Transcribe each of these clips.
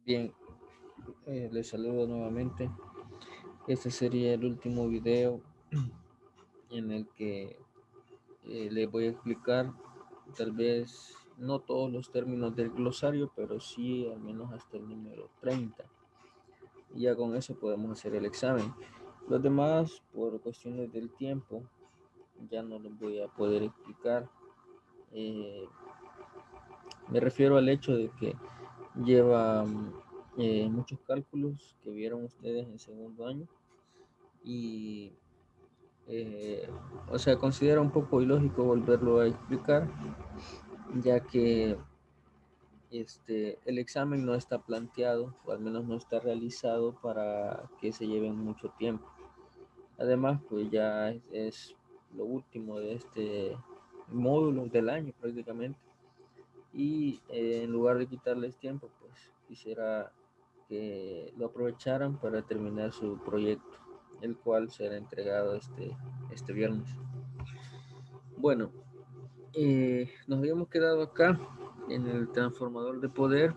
Bien, les saludo nuevamente. Este sería el último video en el que les voy a explicar tal vez no todos los términos del glosario, pero sí al menos hasta el número 30. Y ya con eso podemos hacer el examen. Los demás, por cuestiones del tiempo, ya no los voy a poder explicar. Eh, Me refiero al hecho de que lleva muchos cálculos que vieron ustedes en segundo año y eh, o sea, considero un poco ilógico volverlo a explicar, ya que el examen no está planteado, o al menos no está realizado para que se lleven mucho tiempo. Además, pues ya es lo último de este módulo del año prácticamente. Y en lugar de quitarles tiempo, pues quisiera que lo aprovecharan para terminar su proyecto, el cual será entregado este viernes. Bueno, nos habíamos quedado acá en el transformador de poder.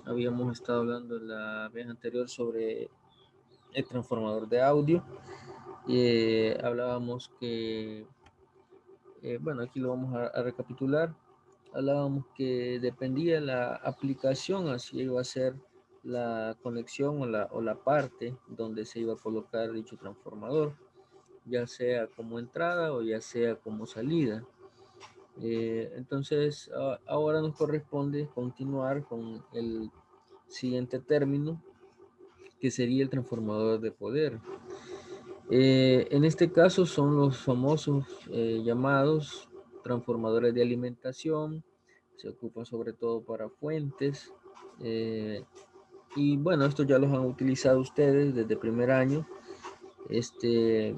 Habíamos estado hablando la vez anterior sobre el transformador de audio. Hablábamos que, bueno, aquí lo vamos a recapitular. Hablábamos que dependía la aplicación, así iba a ser la conexión o la parte donde se iba a colocar dicho transformador, ya sea como entrada o ya sea como salida. Entonces, ahora nos corresponde continuar con el siguiente término, que sería el transformador de poder. En este caso son los famosos llamados transformadores de alimentación. Se ocupan sobre todo para fuentes. eh, y bueno, estos ya los han utilizado ustedes desde primer año. Este,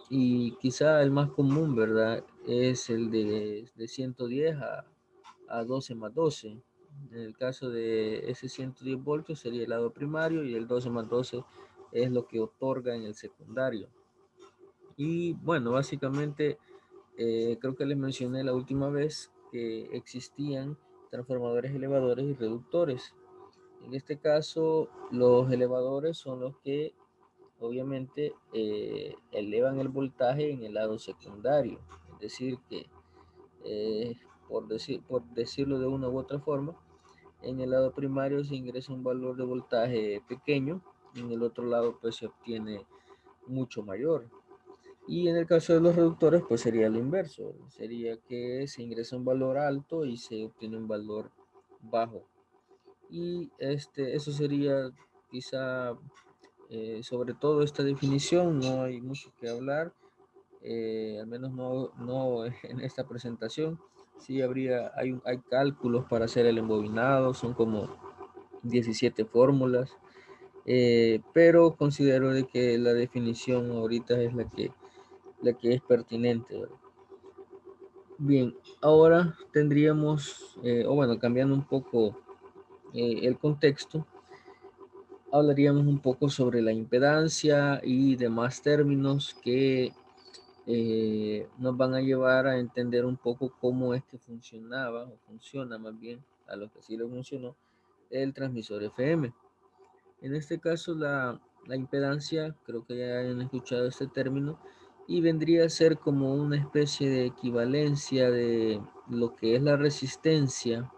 y quizá el más común, ¿verdad? Es el de 110 a 12 más 12. En el caso de ese 110 voltios sería el lado primario y el 12 más 12 es lo que otorga en el secundario. Y bueno, básicamente creo que les mencioné la última vez que existían transformadores elevadores y reductores. En este caso, los elevadores son los que obviamente elevan el voltaje en el lado secundario. Es decir, que eh, por decirlo de una u otra forma, en el lado primario se ingresa un valor de voltaje pequeño y en el otro lado pues se obtiene mucho mayor. Y en el caso de los reductores pues sería lo inverso, sería que se ingresa un valor alto y se obtiene un valor bajo. Y eso sería quizá sobre todo esta definición, no hay mucho que hablar, al menos no en esta presentación. Sí hay cálculos para hacer el embobinado, son como 17 fórmulas, pero considero de que la definición ahorita es la que es pertinente, ¿verdad? Bien, ahora tendríamos, o bueno, cambiando un poco el contexto, hablaríamos un poco sobre la impedancia y demás términos que nos van a llevar a entender un poco cómo es que funcionaba, o funciona más bien, a lo que sí le funcionó, el transmisor FM. En este caso, la impedancia, creo que ya han escuchado este término, y vendría a ser como una especie de equivalencia de lo que es la resistencia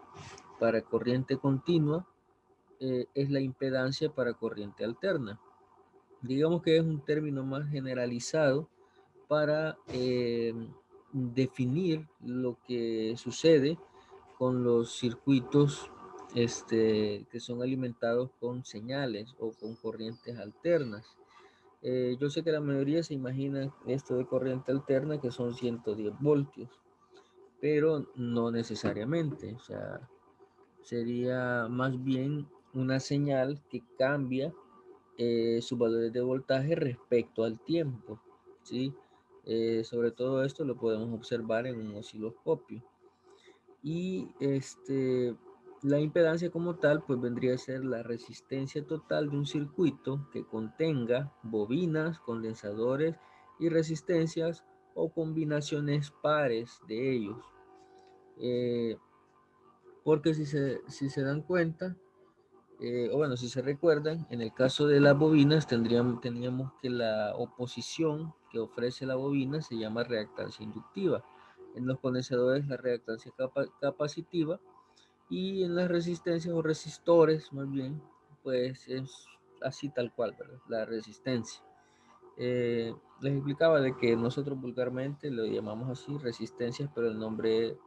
para corriente continua, es la impedancia para corriente alterna. Digamos que es un término más generalizado para definir lo que sucede con los circuitos que son alimentados con señales o con corrientes alternas. Yo sé que la mayoría se imagina esto de corriente alterna que son 110 voltios, pero no necesariamente. O sea, sería más bien una señal que cambia sus valores de voltaje respecto al tiempo, ¿sí? Sobre todo esto lo podemos observar en un osciloscopio. Y la impedancia como tal, pues vendría a ser la resistencia total de un circuito que contenga bobinas, condensadores y resistencias o combinaciones pares de ellos. Porque si se dan cuenta, O bueno, si se recuerdan, en el caso de las bobinas teníamos que la oposición que ofrece la bobina se llama reactancia inductiva. En los condensadores la reactancia capacitiva y en las resistencias o resistores, más bien, pues es así tal cual, ¿verdad? La resistencia. Les explicaba de que nosotros vulgarmente lo llamamos así resistencias, pero el nombre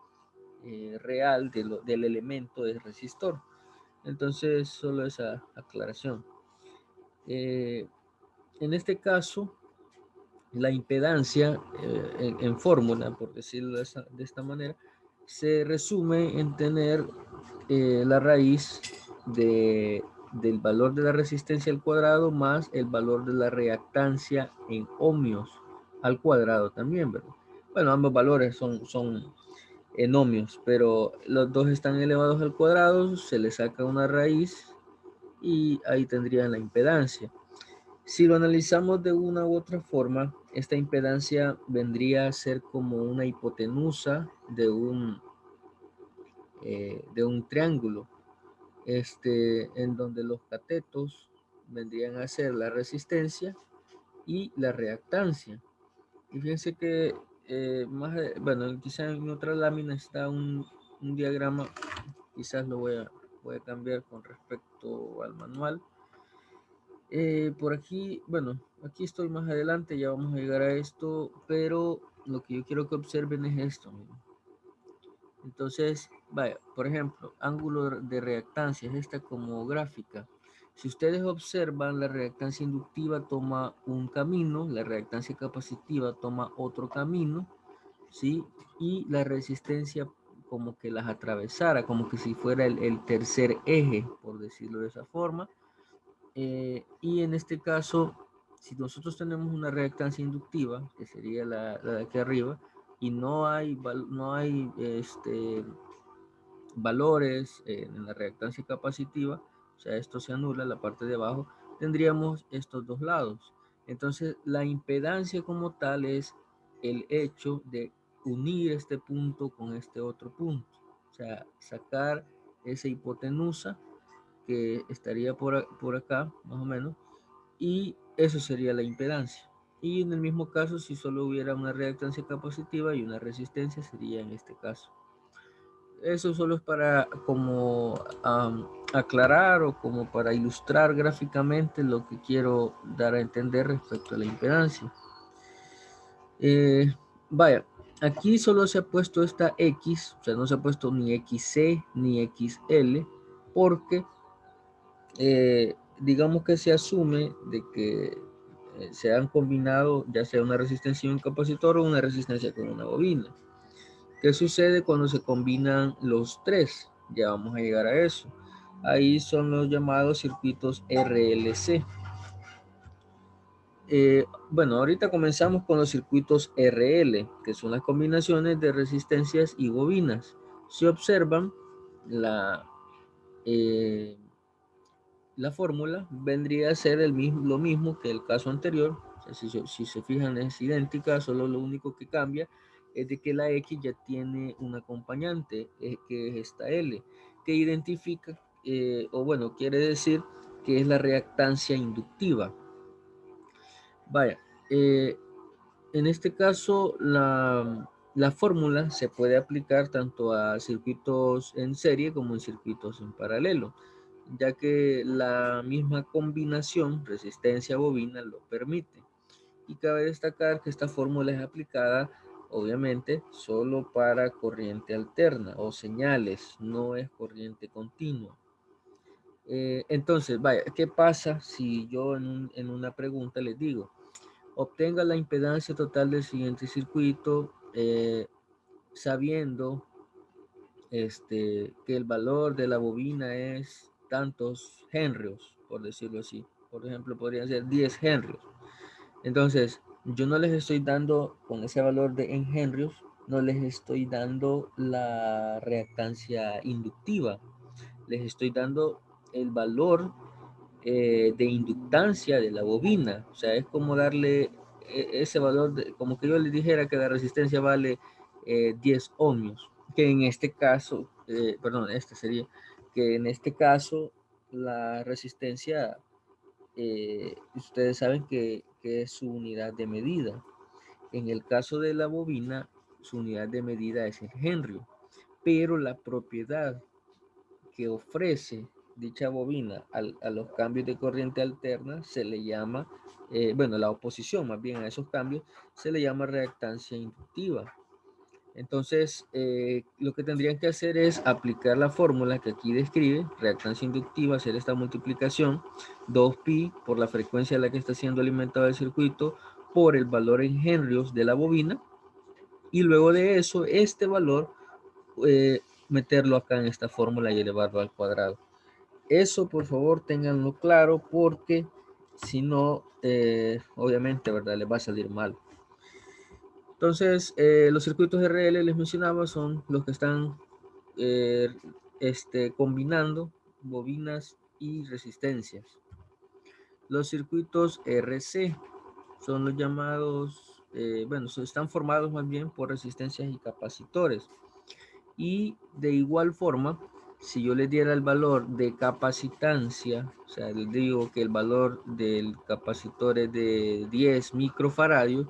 real del elemento es resistor. Entonces, solo esa aclaración. Eh, en este caso, la impedancia en fórmula, por decirlo de esta manera, se resume en tener la raíz del valor de la resistencia al cuadrado más el valor de la reactancia en ohmios al cuadrado también, ¿verdad? Bueno, ambos valores son en ohmios, pero los dos están elevados al cuadrado, se le saca una raíz y ahí tendrían la impedancia. Si lo analizamos de una u otra forma, esta impedancia vendría a ser como una hipotenusa de un triángulo, en donde los catetos vendrían a ser la resistencia y la reactancia. Y fíjense que bueno, quizá en otra lámina está un diagrama, quizás voy a cambiar con respecto al manual. Por aquí, bueno, aquí estoy más adelante, ya vamos a llegar a esto, pero lo que yo quiero que observen es esto. Miren. Entonces, vaya, por ejemplo, ángulo de reactancia es esta como gráfica. Si ustedes observan, la reactancia inductiva toma un camino, la reactancia capacitiva toma otro camino, ¿sí? Y la resistencia como que las atravesara, como que si fuera el tercer eje, por decirlo de esa forma. Y en este caso, si nosotros tenemos una reactancia inductiva, que sería la de aquí arriba, y no hay valores en la reactancia capacitiva, o sea, esto se anula, la parte de abajo, tendríamos estos dos lados. Entonces, la impedancia como tal es el hecho de unir este punto con este otro punto, o sea, sacar esa hipotenusa que estaría por acá, más o menos, y eso sería la impedancia. Y en el mismo caso, si solo hubiera una reactancia capacitiva y una resistencia, sería en este caso. Eso solo es para como aclarar o como para ilustrar gráficamente lo que quiero dar a entender respecto a la impedancia. Vaya, aquí solo se ha puesto esta X, o sea, no se ha puesto ni XC ni XL, porque digamos que se asume de que se han combinado ya sea una resistencia y un capacitor o una resistencia con una bobina. ¿Qué sucede cuando se combinan los tres? Ya vamos a llegar a eso. Ahí son los llamados circuitos RLC. Bueno, ahorita comenzamos con los circuitos RL, que son las combinaciones de resistencias y bobinas. Si observan, eh, la fórmula vendría a ser lo mismo que el caso anterior. O sea, si se fijan es idéntica, solo lo único que cambia es de que la X ya tiene un acompañante, que es esta L, que identifica, o bueno, quiere decir que es la reactancia inductiva. Vaya, en este caso la fórmula se puede aplicar tanto a circuitos en serie como en circuitos en paralelo, ya que la misma combinación resistencia bobina lo permite. Y cabe destacar que esta fórmula es aplicada obviamente solo para corriente alterna o señales, no es corriente continua. Entonces, vaya, ¿qué pasa si yo en una pregunta les digo, obtenga la impedancia total del siguiente circuito, sabiendo que el valor de la bobina es tantos henrios, por decirlo así? Por ejemplo, podrían ser 10 henrios. Entonces, yo no les estoy dando, con ese valor de en henrios, no les estoy dando la reactancia inductiva, les estoy dando el valor de inductancia de la bobina. O sea, es como darle ese valor, como que yo les dijera que la resistencia vale 10 ohmios, que en este caso, perdón, este sería, que en este caso la resistencia, ustedes saben que es su unidad de medida. En el caso de la bobina, su unidad de medida es el henry, pero la propiedad que ofrece dicha bobina a los cambios de corriente alterna se le llama, bueno, la oposición más bien a esos cambios se le llama reactancia inductiva. Entonces, lo que tendrían que hacer es aplicar la fórmula que aquí describe, reactancia inductiva, hacer esta multiplicación, 2pi por la frecuencia a la que está siendo alimentado el circuito, por el valor en henrios de la bobina, y luego de eso, este valor, meterlo acá en esta fórmula y elevarlo al cuadrado. Eso, por favor, ténganlo claro, porque si no, obviamente, ¿verdad? Les va a salir mal. Entonces, los circuitos RL les mencionaba son los que están combinando bobinas y resistencias. Los circuitos RC son los llamados, bueno, están formados más bien por resistencias y capacitores. Y de igual forma, si yo les diera el valor de capacitancia, o sea, les digo que el valor del capacitor es de 10 microfaradios,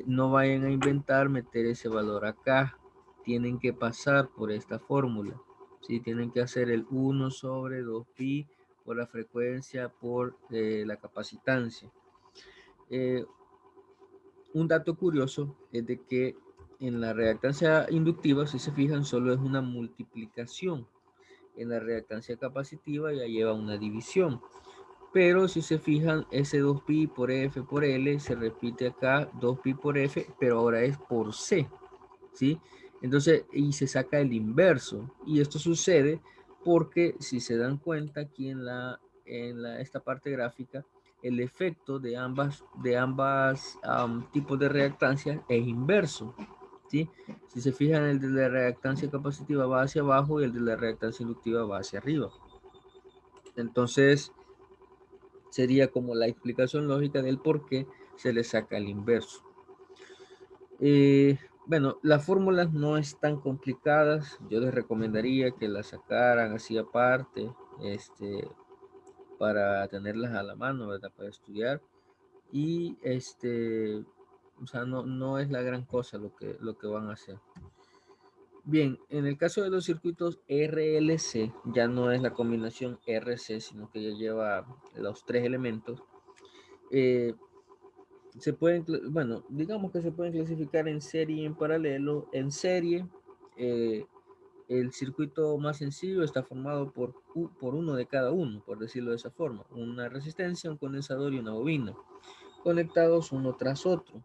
no vayan a inventar meter ese valor acá. Tienen que pasar por esta fórmula. ¿Sí? Tienen que hacer el 1 sobre 2pi por la frecuencia por la capacitancia. Un dato curioso es de que en la reactancia inductiva, si se fijan, solo es una multiplicación. En la reactancia capacitiva ya lleva una división. Pero si se fijan, ese 2pi por F por L se repite acá, 2pi por F, pero ahora es por C, ¿sí? Entonces, y se saca el inverso. Y esto sucede porque, si se dan cuenta, aquí en esta parte gráfica, el efecto de ambas tipos de reactancia es inverso, ¿sí? Si se fijan, el de la reactancia capacitiva va hacia abajo y el de la reactancia inductiva va hacia arriba. Entonces, sería como la explicación lógica del por qué se le saca el inverso. Bueno, las fórmulas no están complicadas. Yo les recomendaría que las sacaran así aparte, para tenerlas a la mano, ¿verdad? Para estudiar. Y o sea, no es la gran cosa lo que van a hacer. Bien, en el caso de los circuitos RLC, ya no es la combinación RC, sino que ya lleva los tres elementos. Se pueden, bueno, digamos que se pueden clasificar en serie y en paralelo. En serie, el circuito más sencillo está formado por uno de cada uno, por decirlo de esa forma. Una resistencia, un condensador y una bobina, conectados uno tras otro.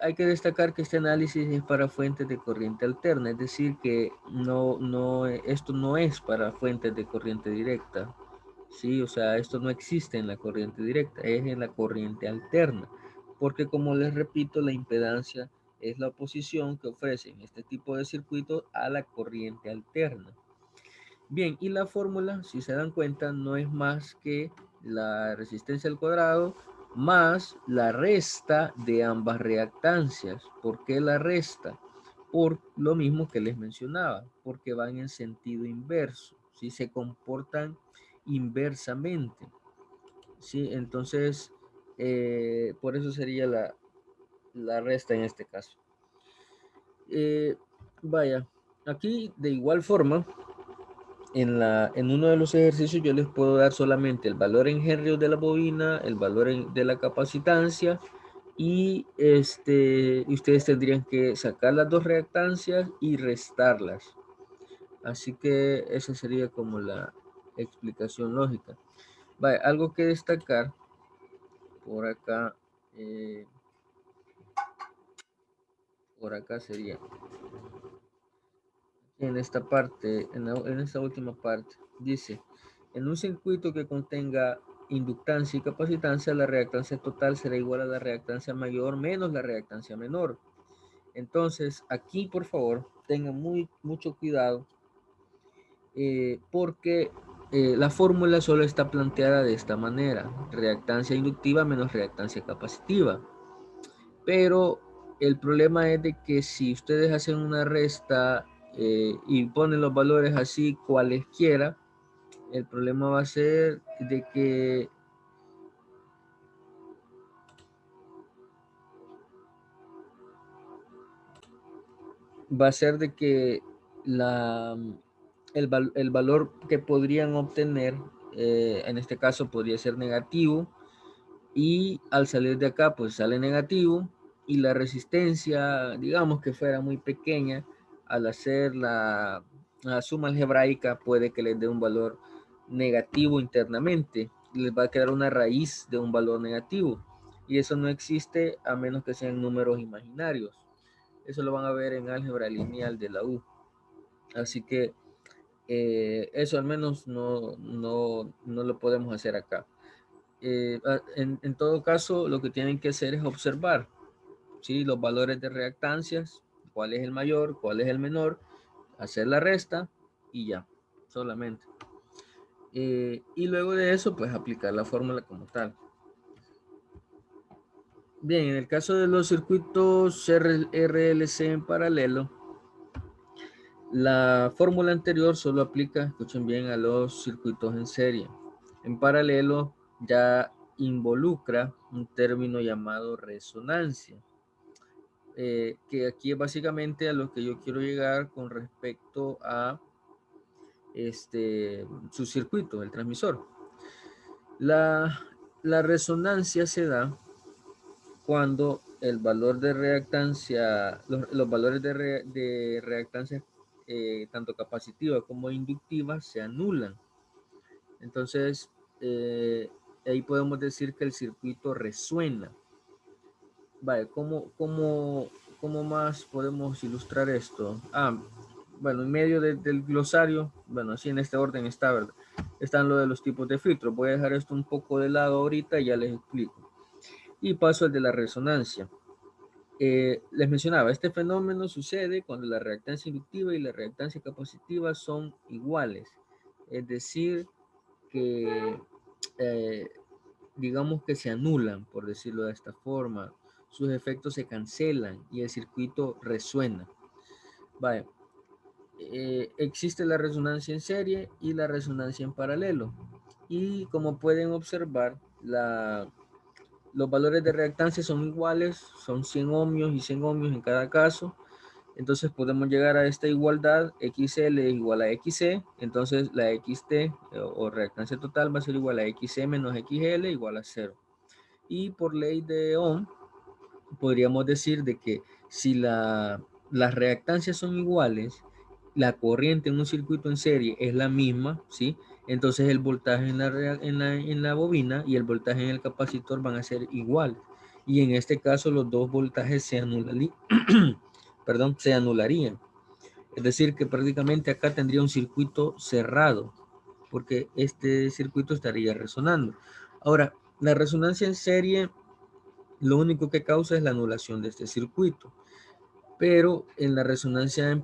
Hay que destacar que este análisis es para fuentes de corriente alterna, es decir, que esto no es para fuentes de corriente directa. Sí, o sea, esto no existe en la corriente directa, es en la corriente alterna, porque como les repito, la impedancia es la oposición que ofrecen este tipo de circuitos a la corriente alterna. Bien, y la fórmula, si se dan cuenta, no es más que la resistencia al cuadrado más la resta de ambas reactancias. ¿Por qué la resta? Por lo mismo que les mencionaba, porque van en sentido inverso, si se comportan inversamente, ¿sí? Entonces, por eso sería la resta en este caso. Vaya, aquí de igual forma, en uno de los ejercicios yo les puedo dar solamente el valor en henrios de la bobina, el valor de la capacitancia, y ustedes tendrían que sacar las dos reactancias y restarlas. Así que esa sería como la explicación lógica. Vale, algo que destacar por acá, sería en esta parte, en esta última parte, dice, en un circuito que contenga inductancia y capacitancia, la reactancia total será igual a la reactancia mayor menos la reactancia menor. Entonces, aquí, por favor, tengan mucho cuidado, porque la fórmula solo está planteada de esta manera: reactancia inductiva menos reactancia capacitiva. Pero el problema es de que si ustedes hacen una resta y ponen los valores así cualesquiera, El problema va a ser de que la, el valor que podrían obtener, en este caso podría ser negativo, y al salir de acá pues sale negativo, y la resistencia, digamos que fuera muy pequeña, al hacer la suma algebraica puede que les dé un valor negativo internamente, les va a quedar una raíz de un valor negativo, y eso no existe a menos que sean números imaginarios. Eso lo van a ver en álgebra lineal de la U. Así que eso al menos no lo podemos hacer acá. En todo caso, lo que tienen que hacer es observar, ¿sí?, los valores de reactancias, cuál es el mayor, cuál es el menor, hacer la resta y ya, solamente. Y luego de eso, pues aplicar la fórmula como tal. Bien, en el caso de los circuitos RLC en paralelo, la fórmula anterior solo aplica, escuchen bien, a los circuitos en serie. En paralelo ya involucra un término llamado resonancia, que aquí es básicamente a lo que yo quiero llegar con respecto a su circuito, el transmisor. La resonancia se da cuando el valor de reactancia, los valores de reactancia, tanto capacitiva como inductiva, se anulan. Entonces, ahí podemos decir que el circuito resuena. Vale, ¿cómo más podemos ilustrar esto? Bueno, en medio del glosario, bueno, así en este orden está, ¿verdad? Están lo de los tipos de filtros. Voy a dejar esto un poco de lado ahorita y ya les explico. Y paso al de la resonancia. Les mencionaba, este fenómeno sucede cuando la reactancia inductiva y la reactancia capacitiva son iguales. Es decir, que eh, digamos que se anulan, por decirlo de esta forma. Sus efectos se cancelan y el circuito resuena. Vale. Existe la resonancia en serie y la resonancia en paralelo. Y como pueden observar, los valores de reactancia son iguales, son 100 ohmios y 100 ohmios en cada caso. Entonces podemos llegar a esta igualdad, XL es igual a XC, entonces la XT o reactancia total va a ser igual a XC menos XL igual a 0. Y por ley de Ohm, podríamos decir de que si las reactancias son iguales, la corriente en un circuito en serie es la misma, ¿sí? Entonces el voltaje en la bobina y el voltaje en el capacitor van a ser iguales. Y en este caso los dos voltajes se anularían. Es decir, que prácticamente acá tendría un circuito cerrado, porque este circuito estaría resonando. Ahora, la resonancia en serie lo único que causa es la anulación de este circuito. Pero en la resonancia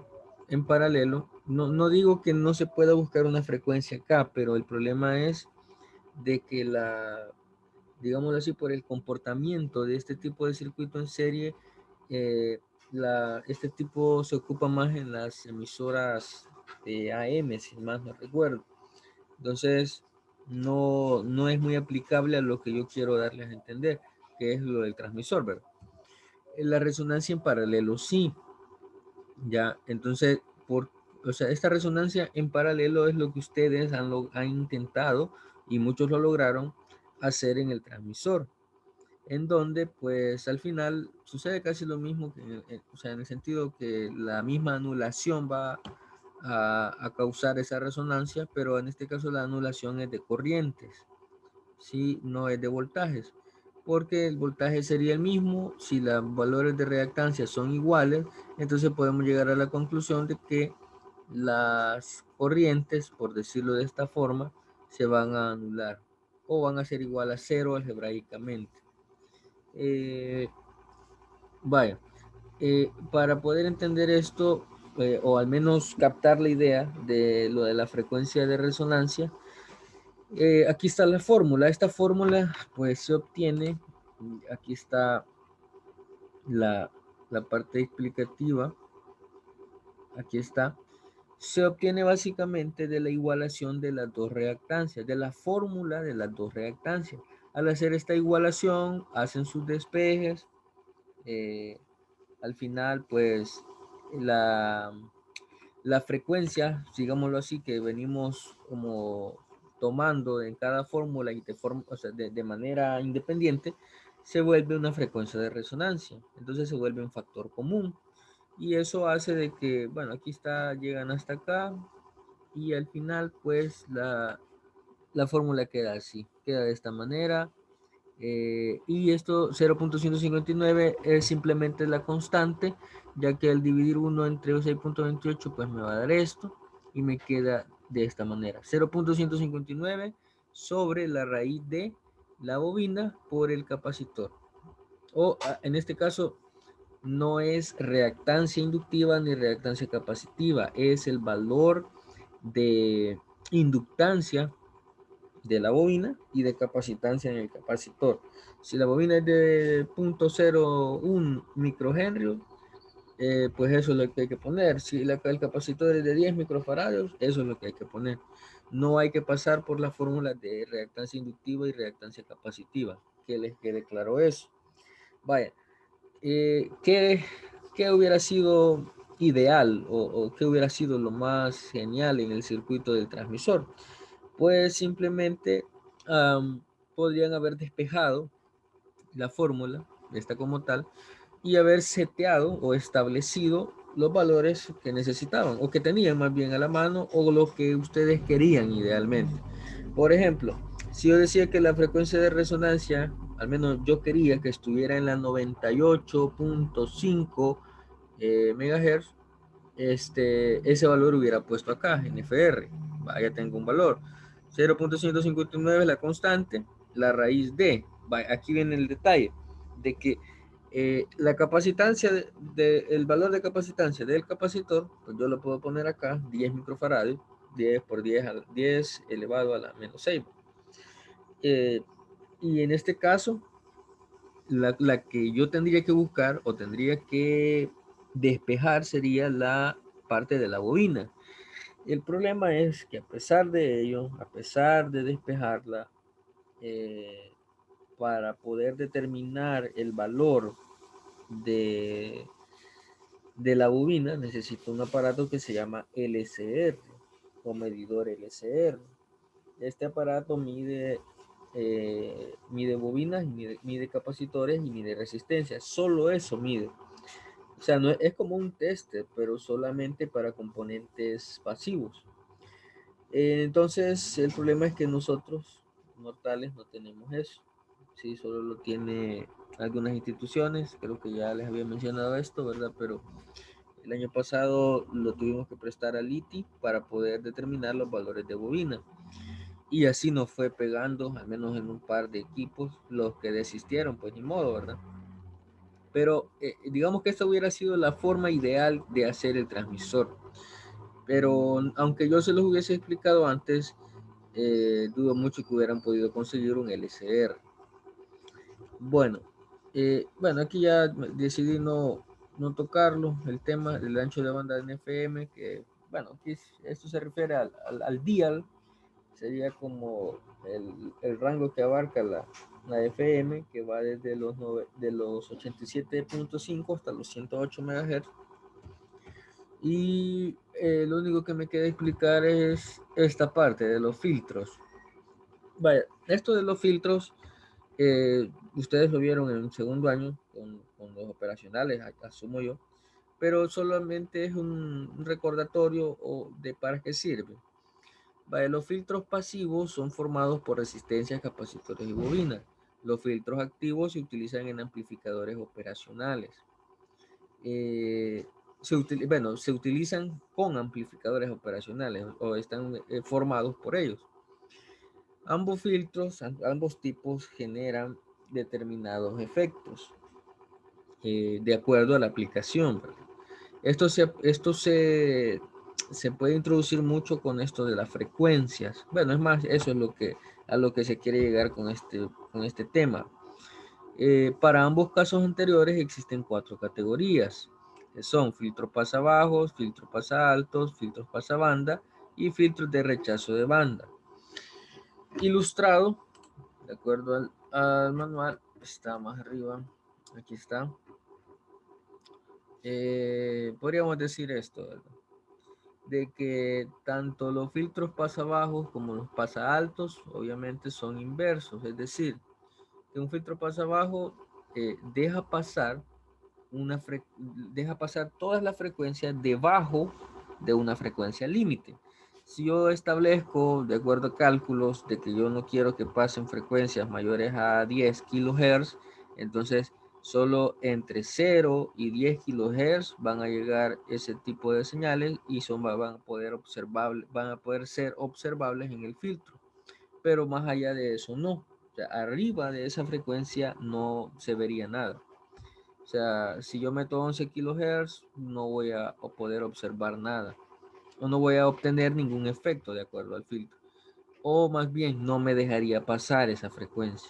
en paralelo, no digo que no se pueda buscar una frecuencia acá, pero el problema es de que digámoslo así, por el comportamiento de este tipo de circuito en serie, eh, este tipo se ocupa más en las emisoras de AM, si más no recuerdo. Entonces, no es muy aplicable a lo que yo quiero darles a entender, que es lo del transmisor, ¿verdad? La resonancia en paralelo, sí. Ya, entonces, o sea, esta resonancia en paralelo es lo que ustedes han intentado y muchos lo lograron hacer en el transmisor, en donde pues al final sucede casi lo mismo, o sea, en el sentido que la misma anulación va a causar esa resonancia, pero en este caso la anulación es de corrientes, ¿sí? No es de voltajes, porque el voltaje sería el mismo. Si los valores de reactancia son iguales, entonces podemos llegar a la conclusión de que las corrientes, por decirlo de esta forma, se van a anular o van a ser igual a cero algebraicamente. Vaya, para poder entender esto, o al menos captar la idea de lo de la frecuencia de resonancia, aquí está la fórmula. Esta fórmula pues se obtiene, aquí está la parte explicativa, aquí está. se obtiene básicamente de la igualación de las dos reactancias, de la fórmula de las dos reactancias. Al hacer esta igualación, hacen sus despejes. Al final, pues, la, la frecuencia, digámoslo así, que venimos como tomando en cada fórmula y o sea, de manera independiente, se vuelve una frecuencia de resonancia. Entonces se vuelve un factor común. Y eso hace de que, bueno, aquí está, llegan hasta acá y al final pues la fórmula queda así, queda de esta manera. Y esto 0.159 es simplemente la constante, ya que al dividir 1 entre 6.28 pues me va a dar esto y me queda de esta manera. 0.159 sobre la raíz de la bobina por el capacitor. O en este caso no es reactancia inductiva ni reactancia capacitiva, es el valor de inductancia de la bobina y de capacitancia en el capacitor. Si la bobina es de 0.01 microhenry, pues eso es lo que hay que poner. Si el capacitor es de 10 microfaradios, eso es lo que hay que poner. No hay que pasar por la fórmula de reactancia inductiva y reactancia capacitiva. Que les quede claro eso. Vaya, ¿qué hubiera sido ideal o qué hubiera sido lo más genial en el circuito del transmisor? Pues simplemente podrían haber despejado la fórmula, esta como tal, y haber seteado o establecido los valores que necesitaban o que tenían más bien a la mano o lo que ustedes querían idealmente. Por ejemplo, si yo decía que la frecuencia de resonancia, al menos yo quería que estuviera en la 98.5 MHz, ese valor hubiera puesto acá en FR. Vaya, tengo un valor. 0.159 es la constante, la raíz de. Vaya, aquí viene el detalle de que la capacitancia, el valor de capacitancia del capacitor, pues yo lo puedo poner acá, 10 microfaradios, 10 por 10 elevado a la menos 6. Y en este caso, la que yo tendría que buscar o tendría que despejar sería la parte de la bobina. El problema es que a pesar de ello, a pesar de despejarla, eh, para poder determinar el valor de, de la bobina, necesito un aparato que se llama LCR o medidor LCR. Este aparato mide bobinas, mide capacitores y mide resistencia. Solo eso mide. O sea, no es como un tester, pero solamente para componentes pasivos. Entonces, el problema es que nosotros, mortales, no tenemos eso. Sí, solo lo tiene algunas instituciones. Creo que ya les había mencionado esto, ¿verdad? Pero el año pasado lo tuvimos que prestar al ITI para poder determinar los valores de bobina. Y así nos fue pegando, al menos en un par de equipos, los que desistieron, pues ni modo, ¿verdad? Pero digamos que esta hubiera sido la forma ideal de hacer el transmisor. Pero aunque yo se los hubiese explicado antes, dudo mucho que hubieran podido conseguir un LCR. Bueno, bueno, aquí ya decidí no tocarlo, el tema del ancho de banda de FM, que bueno, aquí esto se refiere al dial, sería como el rango que abarca la FM, que va desde de los 87.5 hasta los 108 MHz. Y lo único que me queda explicar es esta parte de los filtros. Vaya, esto de los filtros, ustedes lo vieron en un segundo año con los operacionales, asumo yo, pero solamente es un recordatorio de para qué sirve. Vaya, los filtros pasivos son formados por resistencias, capacitores y bobinas. Los filtros activos se utilizan en amplificadores operacionales. Se utilizan con amplificadores operacionales o están formados por ellos. Ambos tipos generan determinados efectos de acuerdo a la aplicación. Esto se puede introducir mucho con esto de las frecuencias. Bueno, es más, eso es a lo que se quiere llegar con este tema. Para ambos casos anteriores existen 4 categorías. que son filtros pasabajos, filtros pasaltos, filtros pasabanda y filtros de rechazo de banda. Ilustrado, de acuerdo al manual, está más arriba, aquí está. Podríamos decir esto, ¿verdad? De que tanto los filtros pasabajos como los pasaltos obviamente son inversos, es decir, que un filtro pasabajo deja pasar deja pasar todas las frecuencias debajo de una frecuencia límite. Si yo establezco, de acuerdo a cálculos, de que yo no quiero que pasen frecuencias mayores a 10 kilohertz, entonces solo entre 0 y 10 kilohertz van a llegar ese tipo de señales y van a poder ser observables en el filtro. Pero más allá de eso, no. O sea, arriba de esa frecuencia no se vería nada. O sea, si yo meto 11 kilohertz, no voy a poder observar nada. O no voy a obtener ningún efecto de acuerdo al filtro. O más bien, no me dejaría pasar esa frecuencia.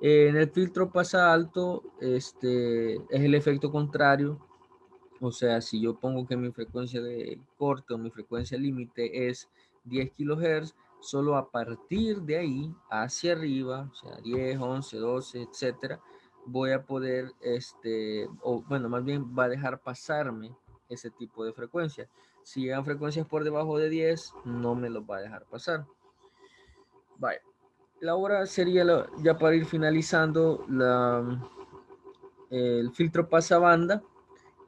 En el filtro pasa alto, es el efecto contrario. O sea, si yo pongo que mi frecuencia de corte o mi frecuencia límite es 10 kilohertz, solo a partir de ahí hacia arriba, o sea, 10, 11, 12, etcétera, voy a poder, o bueno, más bien va a dejar pasarme ese tipo de frecuencia. Si llegan frecuencias por debajo de 10, no me los va a dejar pasar. Vaya. La hora sería, ya para ir finalizando, el filtro pasabanda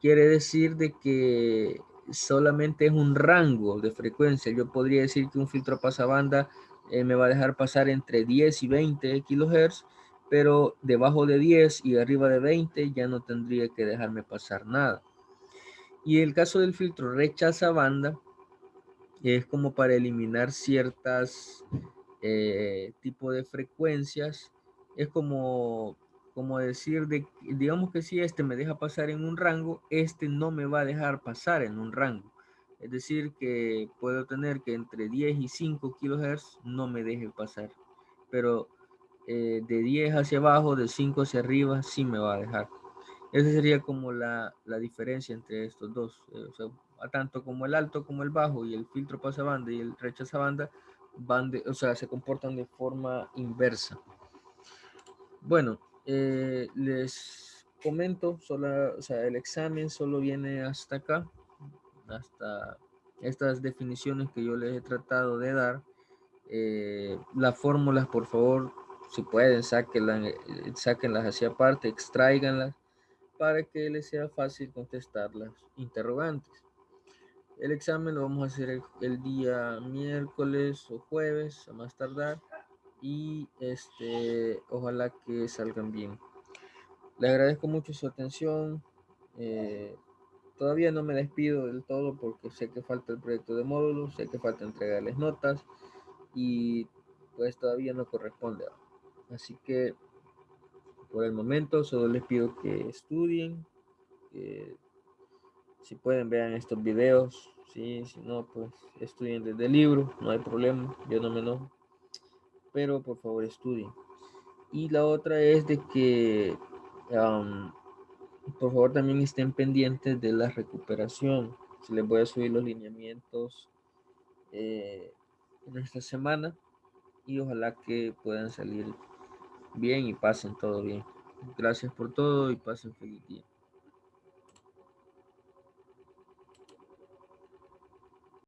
quiere decir de que solamente es un rango de frecuencia. Yo podría decir que un filtro pasabanda me va a dejar pasar entre 10 y 20 kilohertz, pero debajo de 10 y arriba de 20 ya no tendría que dejarme pasar nada. Y el caso del filtro rechaza banda es como para eliminar ciertas tipo de frecuencias. Es como decir, digamos que si este me deja pasar en un rango, este no me va a dejar pasar en un rango. Es decir, que puedo tener que entre 10 y 5 kilohertz no me deje pasar. Pero de 10 hacia abajo, de 5 hacia arriba, sí me va a dejar. Esa sería como la diferencia entre estos dos. O sea, tanto como el alto como el bajo y el filtro pasabanda y el rechazabanda o sea, se comportan de forma inversa. Bueno, les comento, o sea, el examen solo viene hasta acá, hasta estas definiciones que yo les he tratado de dar. Las fórmulas, por favor, si pueden, sáquenlas hacia aparte, extráiganlas para que les sea fácil contestar las interrogantes. El examen lo vamos a hacer el día miércoles o jueves a más tardar y ojalá que salgan bien. Les agradezco mucho su atención. Eh, Todavía no me despido del todo porque sé que falta el proyecto de módulos, sé que falta entregarles notas y pues todavía no corresponde. Así que por el momento solo les pido que estudien, que si pueden vean estos videos, ¿sí? Si no, pues estudien desde el libro, no hay problema, yo no me enojo, pero por favor estudien. Y la otra es de que por favor también estén pendientes de la recuperación. Se les voy a subir los lineamientos en esta semana y ojalá que puedan salir bien y pasen todo bien. Gracias por todo y pasen feliz día.